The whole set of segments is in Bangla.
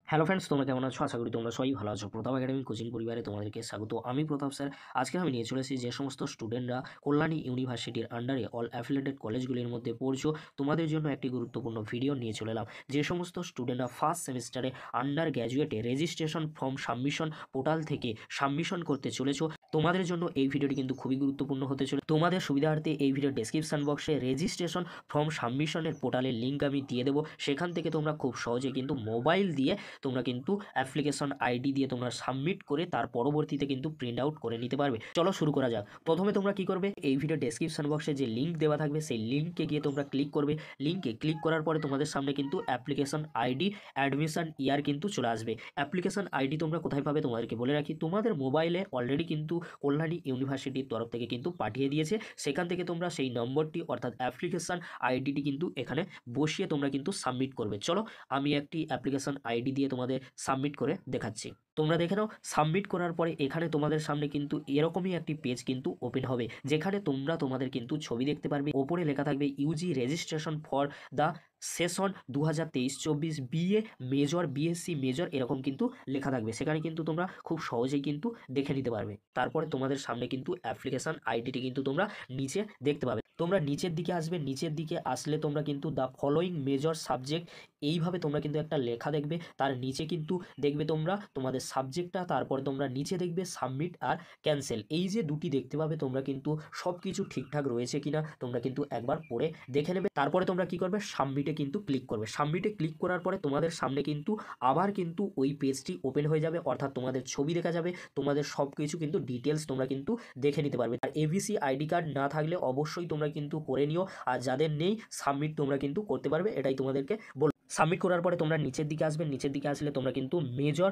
হ্যালো ফ্রেন্ডস, তোমরা কেমন আছো? আশা করি তোমরা সবাই ভালো আছো। প্রতাপ একাডেমি কোচিং পরিবারে তোমাদেরকে স্বাগত। আমি প্রতাপ স্যার। আজকে আমি নিয়ে চলে এসেছি যে সমস্ত স্টুডেন্টরা কল্যাণী ইউনিভার্সিটির আন্ডারে অল অ্যাফিলিয়েটেড কলেজগুলির মধ্যে পড়ছো, তোমাদের জন্য একটি গুরুত্বপূর্ণ ভিডিও নিয়ে চলে এলাম। যে সমস্ত স্টুডেন্টরা ফার্স্ট সেমিস্টারে আন্ডার গ্র্যাজুয়েটে রেজিস্ট্রেশন ফর্ম সাবমিশন পোর্টাল থেকে সাবমিশন করতে চলেছো, তোমাদের জন্য এই ভিডিওটি কিন্তু খুবই গুরুত্বপূর্ণ হতে চলে। তোমাদের সুবিধার্থে এই ভিডিও ডেসক্রিপশন বক্সে রেজিস্ট্রেশন ফর্ম সাবমিশনের পোর্টালের লিঙ্ক আমি দিয়ে দেবো। সেখান থেকে তোমরা খুব সহজে কিন্তু মোবাইল দিয়ে তোমরা কিন্তু অ্যাপ্লিকেশন আইডি দিয়ে তোমরা সাবমিট করে তার পরবর্তীতে কিন্তু প্রিন্ট আউট করে নিতে পারবে। চলো শুরু করা যাক। প্রথমে তোমরা কি করবে, এই ভিডিও ডেসক্রিপশন বক্সে যে লিঙ্ক দেওয়া থাকবে সেই লিঙ্কে গিয়ে তোমরা ক্লিক করবে। লিঙ্কে ক্লিক করার পরে তোমাদের সামনে কিন্তু অ্যাপ্লিকেশন আইডি অ্যাডমিশন ইয়ার কিন্তু চলে আসবে। অ্যাপ্লিকেশন আইডি তোমরা কোথায় পাবে তোমাদেরকে বলে রাখি, তোমাদের মোবাইলে অলরেডি কিন্তু কল্যাণী ইউনিভার্সিটির তরফ থেকে কিন্তু পাঠিয়ে দিয়েছে। সেখান থেকে তোমরা সেই নম্বরটি অর্থাৎ অ্যাপ্লিকেশন আইডিটি কিন্তু এখানে বসিয়ে তোমরা কিন্তু সাবমিট করবে। চলো আমি একটি অ্যাপ্লিকেশন আইডি দিয়ে তোমাদের সাবমিট করে দেখাচ্ছি। তোমরা দেখে নাও। সাবমিট করার পরে এখানে তোমাদের সামনে কিন্তু এরকমই একটি পেজ কিন্তু ওপেন হবে, যেখানে তোমরা তোমাদের কিন্তু ছবি দেখতে পারবে। ওপরে লেখা থাকবে UG registration for the session 2023-24 BA major BSc major, এরকম কিন্তু লেখা থাকবে। সেখানে কিন্তু তোমরা খুব সহজেই কিন্তু দেখে নিতে পারবে। তারপরে তোমাদের সামনে কিন্তু অ্যাপ্লিকেশন আইডিটি কিন্তু তোমরা নিচে দেখতে পাবে। তোমরা নিচের দিকে আসবে, নিচের দিকে আসলে তোমরা কিন্তু দ্য ফলোয়িং মেজর সাবজেক্ট এইভাবে তোমরা কিন্তু একটা লেখা দেখবে। তার নিচে কিন্তু দেখবে তোমরা তোমাদের সাবজেক্টটা, তারপরে তোমরা নিচে দেখবে সাবমিট আর ক্যান্সেল। এই যে দুটি দেখতে পাবে, তোমরা কিন্তু সব কিছু ঠিকঠাক রয়েছে কিনা তোমরা কিন্তু একবার পড়ে দেখে নেবে। তারপরে তোমরা কি করবে, সাবমিটে কিন্তু ক্লিক করবে। সাবমিটে ক্লিক করার পরে তোমাদের সামনে কিন্তু আবার কিন্তু ওই পেজটি ওপেন হয়ে যাবে, অর্থাৎ তোমাদের ছবি দেখা যাবে, তোমাদের সব কিছু কিন্তু ডিটেলস তোমরা কিন্তু দেখে নিতে পারবে। আর এবিসি আইডি কার্ড না থাকলে অবশ্যই তোমরা কিন্তু করে নিও, আর যাদের নেই সাবমিট তোমরা কিন্তু করতে পারবে, এটাই তোমাদেরকে বল। সাবমিট করার পরে তোমরা নিচের দিকে আসবে, নিচের দিকে আসলে তোমরা কিন্তু মেজর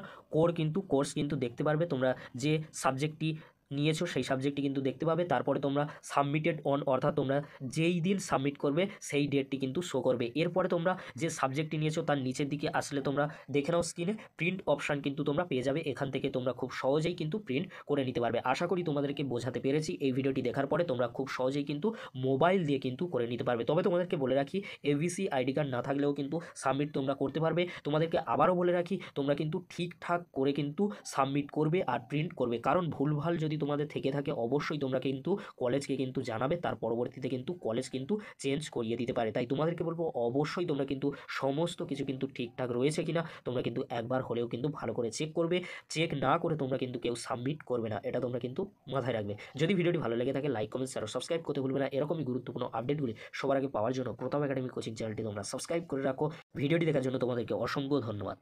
কোর্স কিন্তু দেখতে পারবে। তোমরা যে সাবজেক্টটি নিয়েছো সেই সাবজেক্টটি কিন্তু দেখতে পাবে। তারপরে তোমরা সাবমিটেড অন, অর্থাৎ তোমরা যেই দিন সাবমিট করবে সেই ডেটটি কিন্তু শো করবে। এরপরে তোমরা যে সাবজেক্টটি নিয়েছো তার নিচের দিকে আসলে তোমরা দেখে নাও স্ক্রিনে প্রিন্ট অপশান কিন্তু তোমরা পেয়ে যাবে। এখান থেকে তোমরা খুব সহজেই কিন্তু প্রিন্ট করে নিতে পারবে। আশা করি তোমাদেরকে বোঝাতে পেরেছি। এই ভিডিওটি দেখার পরে তোমরা খুব সহজেই কিন্তু মোবাইল দিয়ে কিন্তু করে নিতে পারবে। তবে তোমাদেরকে বলে রাখি, এবিসি আইডি কার্ড না থাকলেও কিন্তু সাবমিট তোমরা করতে পারবে। তোমাদেরকে আবারও বলে রাখি, তোমরা কিন্তু ঠিকঠাক করে কিন্তু সাবমিট করবে আর প্রিন্ট করবে। কারণ ভুলভাল যদি তোমাদের থেকে থাকে অবশ্যই তোমরা কিন্তু কলেজকে কিন্তু জানাবে, তার পরবর্তীতে কিন্তু কলেজ কিন্তু চেঞ্জ করিয়ে দিতে পারে। তাই তোমাদেরকে বলবো অবশ্যই তোমরা কিন্তু সমস্ত কিছু কিন্তু ঠিকঠাক রয়েছে কিনা তোমরা কিন্তু একবার হলেও কিন্তু ভালো করে চেক করবে। চেক না করে তোমরা কিন্তু কেউ সাবমিট করবে না, এটা তোমরা কিন্তু মাথায় রাখবে। যদি ভিডিওটি ভালো লেগে থাকে লাইক কমেন্ট শেয়ার সাবস্ক্রাইব করতে ভুলবে না। এরকমই গুরুত্বপূর্ণ আপডেটগুলি সবার আগে পাওয়ার জন্য প্রতাপ একাডেমি কোচিং চ্যানেলটি তোমরা সাবস্ক্রাইব করে রাখো। ভিডিওটি দেখার জন্য তোমাদেরকে অসংখ্য ধন্যবাদ।